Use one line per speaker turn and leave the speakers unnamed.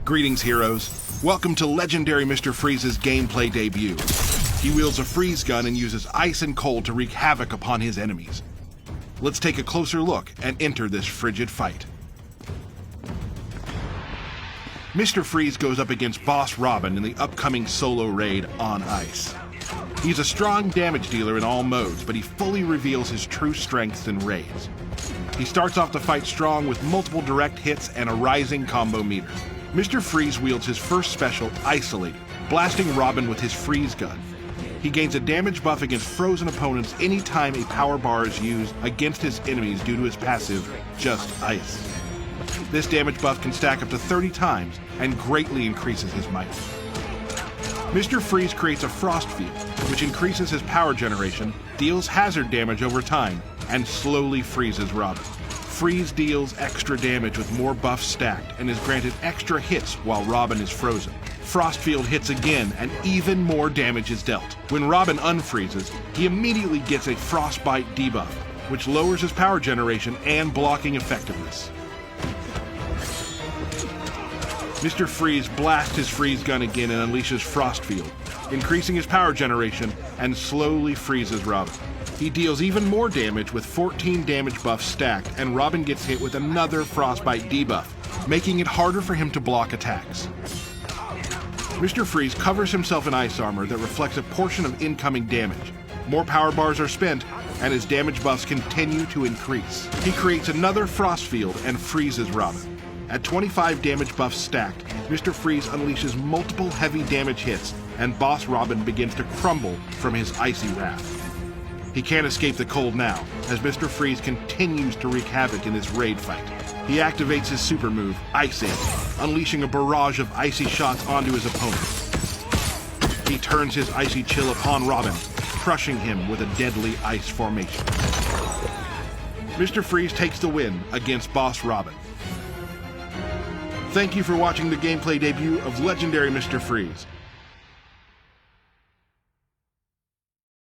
Greetings, heroes. Welcome to legendary Mr. Freeze's gameplay debut. He wields a freeze gun and uses ice and cold to wreak havoc upon his enemies. Let's take a closer look and enter this frigid fight. Mr. Freeze goes up against Boss Robin in the upcoming solo raid on ice. He's a strong damage dealer in all modes, but he fully reveals his true strengths in raids. He starts off the fight strong with multiple direct hits and a rising combo meter. Mr. Freeze wields his first special, Isolate, blasting Robin with his freeze gun. He gains a damage buff against frozen opponents anytime a power bar is used against his enemies due to his passive, Just Ice. This damage buff can stack up to 30 times and greatly increases his might. Mr. Freeze creates a Frost Field, which increases his power generation, deals hazard damage over time, and slowly freezes Robin. Freeze deals extra damage with more buffs stacked and is granted extra hits while Robin is frozen. Frost Field hits again and even more damage is dealt. When Robin unfreezes, he immediately gets a Frostbite debuff, which lowers his power generation and blocking effectiveness. Mr. Freeze blasts his freeze gun again and unleashes Frost Field, increasing his power generation and slowly freezes Robin. He deals even more damage with 14 damage buffs stacked, and Robin gets hit with another Frostbite debuff, making it harder for him to block attacks. Mr. Freeze covers himself in ice armor that reflects a portion of incoming damage. More power bars are spent, and his damage buffs continue to increase. He creates another Frost Field and freezes Robin. At 25 damage buffs stacked, Mr. Freeze unleashes multiple heavy damage hits, and Boss Robin begins to crumble from his icy wrath. He can't escape the cold now, as Mr. Freeze continues to wreak havoc in this raid fight. He activates his super move, Ice Age, unleashing a barrage of icy shots onto his opponent. He turns his icy chill upon Robin, crushing him with a deadly ice formation. Mr. Freeze takes the win against Boss Robin. Thank you for watching the gameplay debut of legendary Mr. Freeze.